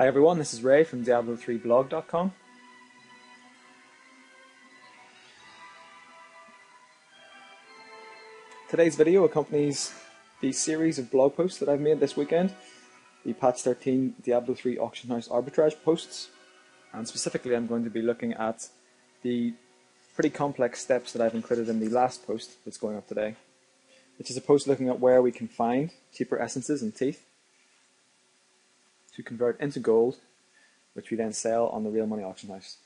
Hi everyone, this is Ray from Diablo3blog.com. Today's video accompanies the series of blog posts that I've made this weekend, the patch 13 Diablo 3 auction house arbitrage posts, and specifically I'm going to be looking at the pretty complex steps that I've included in the last post that's going up today, which is a post looking at where we can find cheaper essences and teeth to convert into gold, which we then sell on the real money auction house.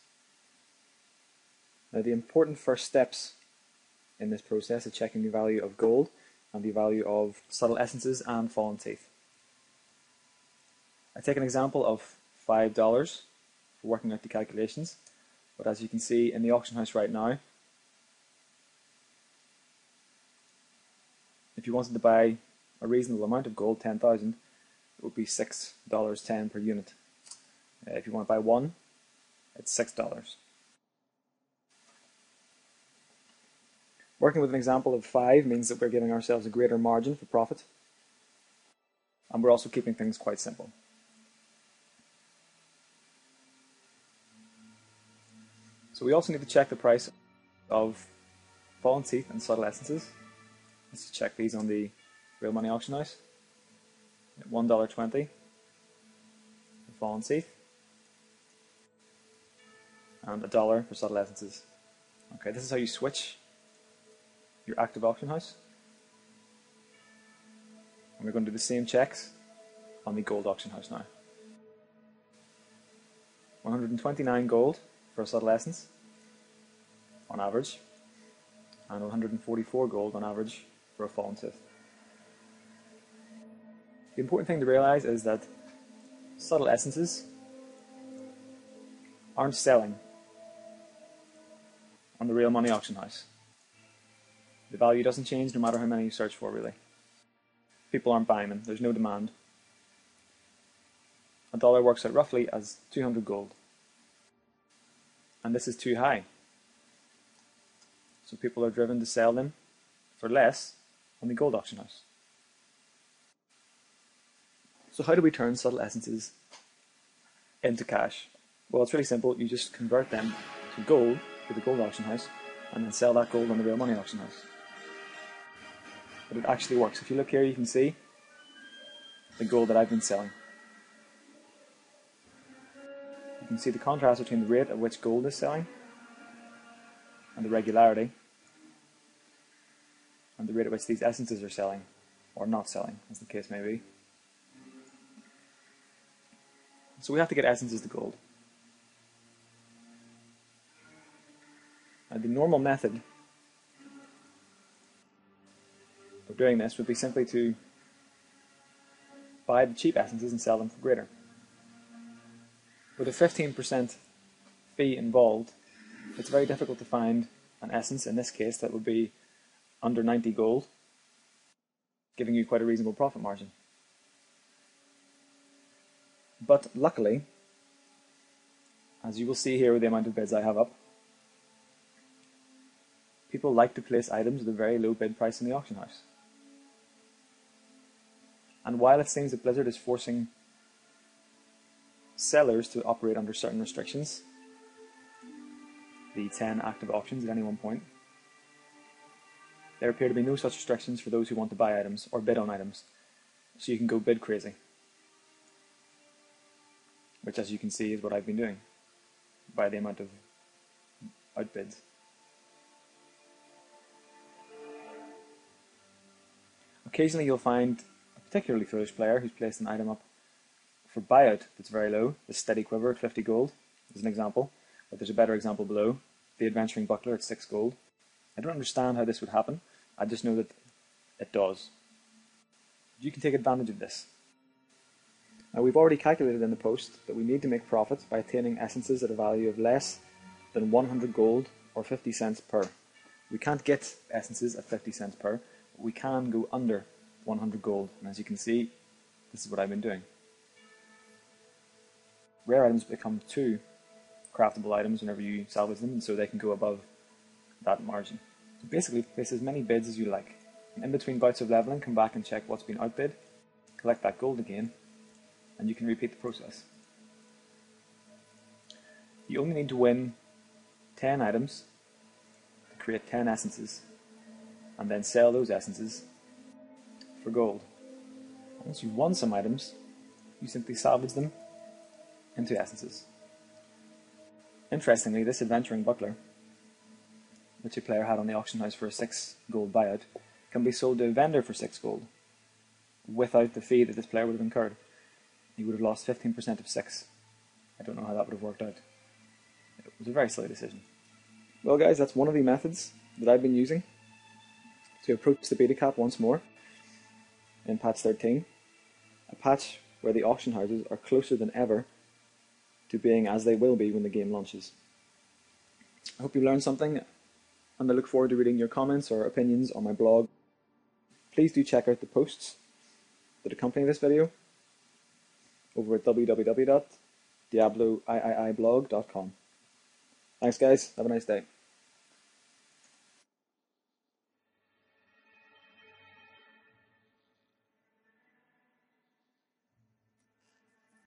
Now, the important first steps in this process are checking the value of gold and the value of subtle essences and fallen teeth. I take an example of $5 for working out the calculations, but as you can see in the auction house right now, if you wanted to buy a reasonable amount of gold, 10,000, it would be $6.10 per unit. If you want to buy one, it's $6. Working with an example of 5 means that we're giving ourselves a greater margin for profit, and we're also keeping things quite simple. So we also need to check the price of fallen teeth and subtle essences. Let's check these on the real money auction house. At $1.20 for fallen teeth, and $1 for subtle essences. Okay, this is how you switch your active auction house. And we're going to do the same checks on the gold auction house now. 129 gold for a subtle essence on average, and 144 gold on average for a fallen tooth. The important thing to realize is that subtle essences aren't selling on the real money auction house. The value doesn't change no matter how many you search for, really. People aren't buying them, there's no demand. $1 works out roughly as 200 gold. And this is too high. So people are driven to sell them for less on the gold auction house. So how do we turn subtle essences into cash? Well, it's really simple. You just convert them to gold to the gold auction house and then sell that gold on the real money auction house. But it actually works. If you look here, you can see the gold that I've been selling. You can see the contrast between the rate at which gold is selling and the regularity, and the rate at which these essences are selling or not selling, as the case may be. So we have to get essences to gold. And the normal method of doing this would be simply to buy the cheap essences and sell them for greater. With a 15% fee involved, it's very difficult to find an essence, in this case, that would be under 90 gold, giving you quite a reasonable profit margin. But luckily, as you will see here with the amount of bids I have up, people like to place items with a very low bid price in the auction house. And while it seems that Blizzard is forcing sellers to operate under certain restrictions, the 10 active auctions at any one point, there appear to be no such restrictions for those who want to buy items or bid on items, so you can go bid crazy. Which, as you can see, is what I've been doing by the amount of outbids. Occasionally you'll find a particularly foolish player who's placed an item up for buyout that's very low. The Steady Quiver at 50 gold is an example, but there's a better example below. The Adventuring Buckler at 6 gold. I don't understand how this would happen, I just know that it does. You can take advantage of this. Now, we've already calculated in the post that we need to make profits by attaining essences at a value of less than 100 gold or 50 cents per. We can't get essences at 50 cents per, but we can go under 100 gold. And as you can see, this is what I've been doing. Rare items become 2 craftable items whenever you salvage them, and so they can go above that margin. So basically, place as many bids as you like. And in between bouts of leveling, come back and check what's been outbid, collect that gold again, and you can repeat the process. You only need to win 10 items to create 10 essences, and then sell those essences for gold. Once you've won some items, you simply salvage them into essences. Interestingly, this adventuring buckler, which a player had on the auction house for a 6 gold buyout, can be sold to a vendor for 6 gold without the fee that this player would have incurred. He would have lost 15% of 6. I don't know how that would have worked out. It was a very silly decision. Well guys, that's one of the methods that I've been using to approach the beta cap once more in patch 13. A patch where the auction houses are closer than ever to being as they will be when the game launches. I hope you learned something, and I look forward to reading your comments or opinions on my blog. Please do check out the posts that accompany this video over at www.diabloiiblog.com. Thanks guys, have a nice day.